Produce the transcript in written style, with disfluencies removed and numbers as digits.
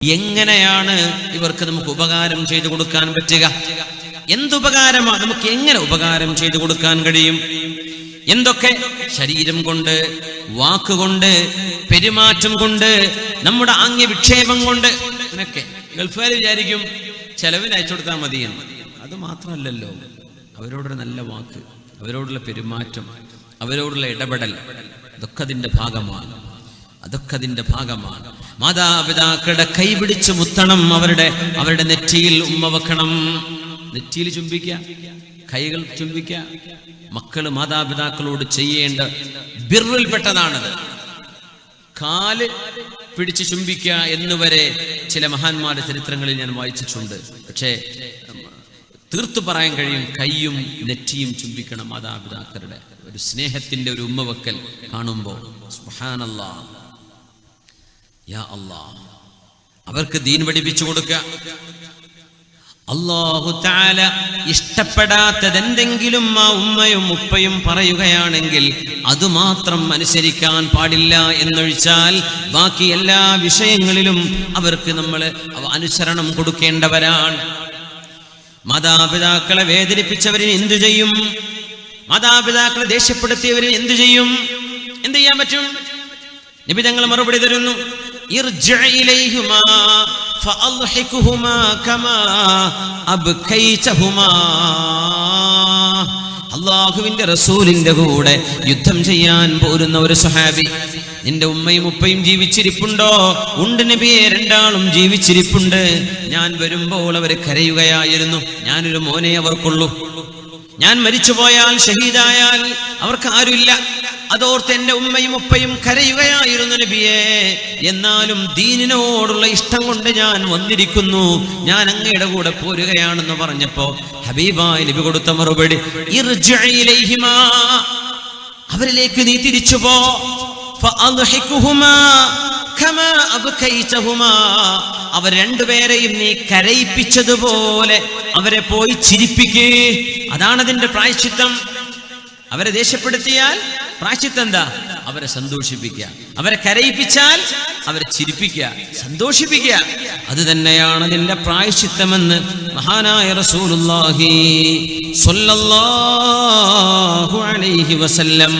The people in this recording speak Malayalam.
എങ്ങനെയാണ് ഇവർക്ക് നമുക്ക് ഉപകാരം ചെയ്തു കൊടുക്കാൻ പറ്റുക? എന്തുപകാരമാണ് നമുക്ക് എങ്ങനെ ഉപകാരം ചെയ്തു കൊടുക്കാൻ കഴിയും? എന്തൊക്കെ? ശരീരം കൊണ്ട്, വാക്കുകൊണ്ട്, പെരുമാറ്റം കൊണ്ട്, നമ്മുടെ ആംഗ്യ വിക്ഷേപം കൊണ്ട്. അങ്ങനെയൊക്കെ ഗൾഫുകാർ വിചാരിക്കും ചെലവിന് അയച്ചു കൊടുത്താൽ മതിയെന്ന്. അത് മാത്രമല്ലല്ലോ, അവരോടൊരു നല്ല വാക്ക്, അവരോടുള്ള പെരുമാറ്റം, അവരോടുള്ള ഇടപെടൽ, അതൊക്കെ അതിന്റെ ഭാഗമാണ്. മാതാപിതാക്കളുടെ കൈപിടിച്ച് മുത്തണം, അവരുടെ നെറ്റിയിൽ ഉമ്മ വെക്കണം. നെറ്റിയിൽ ചുംബിക്കുക, കൈകൾ ചുംബിക്കുക. മക്കള് മാതാപിതാക്കളോട് ചെയ്യേണ്ട ബിർറിൽപ്പെട്ടതാണത്. കാല് പിടിച്ച് ചുംബിക്കുക എന്നുവരെ ചില മഹാന്മാരുടെ ചരിത്രങ്ങളിൽ ഞാൻ വായിച്ചിട്ടുണ്ട്. പക്ഷേ തീർത്തു പറയാൻ കഴിയും, കൈയും നെറ്റിയും ചുംബിക്കണം. മാതാപിതാക്കളുടെ ഒരു സ്നേഹത്തിന്റെ ഒരു ഉമ്മ വെക്കൽ കാണുമ്പോൾ സുബ്ഹാനല്ലാഹ്, യാ അല്ലാഹ്, അവർക്ക് ദീൻ പഠിപ്പിച്ചു കൊടുക്കുക. അല്ലാഹു തആല ഇഷ്ടപ്പെടാത്തതെന്തെങ്കിലും ആ ഉമ്മയും ഉപ്പയും പറയുകയാണെങ്കിൽ അതുമാത്രം അനുസരിക്കാൻ പാടില്ല എന്നൊഴിച്ചാൽ ബാക്കി എല്ലാ വിഷയങ്ങളിലും അവർക്ക് നമ്മൾ അനുസരണം കൊടുക്കേണ്ടവരാണ്. മാതാപിതാക്കളെ വേദനിപ്പിച്ചവരിന് എന്തു ചെയ്യും? മാതാപിതാക്കളെ ദേഷ്യപ്പെടുത്തിയവരിന് എന്തു ചെയ്യും? എന്ത് ചെയ്യാൻ പറ്റും? നബി തങ്ങൾ മറുപടി തരുന്നു, ഇർജിഅ ഇലൈഹിമാ ഫഅൽഹിഖുഹുമാ കമാ അബ്കൈതഹുമാ. അല്ലാഹുവിന്റെ റസൂലിന്റെ കൂടെ യുദ്ധം ചെയ്യാൻ പോരുന്ന ഒരു സ്വഹാബി, നിന്റെ ഉമ്മയും ഉപ്പയും ജീവിച്ചിരിപ്പുണ്ടോ? ഉണ്ട് നബിയെ, രണ്ടാളും ജീവിച്ചിരിപ്പുണ്ട്. ഞാൻ വരുമ്പോൾ അവർ കരയുകയായിരുന്നു. ഞാനൊരു മോനെ അവർക്കുള്ളൂ. ഞാൻ മരിച്ചുപോയാൽ, ഷഹീദായാൽ അവർക്ക് ആരുമില്ല. അതോർത്ത് എന്റെ ഉമ്മയും ഉപ്പയും കരയുകയായിരുന്നു നബിയെ. എന്നാലും ദീനിനോടുള്ള ഇഷ്ടം കൊണ്ട് ഞാൻ വന്നിരിക്കുന്നു, ഞാൻ അങ്ങയുടെ കൂടെ പോരുകയാണെന്ന് പറഞ്ഞപ്പോ ഹബീബായ നബി കൊടുത്ത മറുപടി, ഇർജിഅ ഇലൈഹിമാ, അവരിലേക്ക് നീ തിരിച്ചുപോ. ഫഅൽഹിഖുഹുമാ കമാ അബ്കൈതഹുമാ, അവർ രണ്ടുപേരെയും നീ കരയിപ്പിച്ചതുപോലെ അവരെ പോയി ചിരിപ്പിക്കേ. അതാണ് അതിന്റെ പ്രായശ്ചിത്തം. അവരെ ദേഷ്യപ്പെടുത്തിയാൽ പ്രായശ്ചിത്തം എന്താ? അവരെ സന്തോഷിപ്പിക്കുക. അവരെ കരയിപ്പിച്ചാൽ അവരെ ചിരിപ്പിക്കുക, സന്തോഷിപ്പിക്കുക. അത് തന്നെയാണ് അതിന്റെ പ്രായശ്ചിത്തമെന്ന് മഹാനായ റസൂലുള്ളാഹി സ്വല്ലല്ലാഹു അലൈഹി വസല്ലം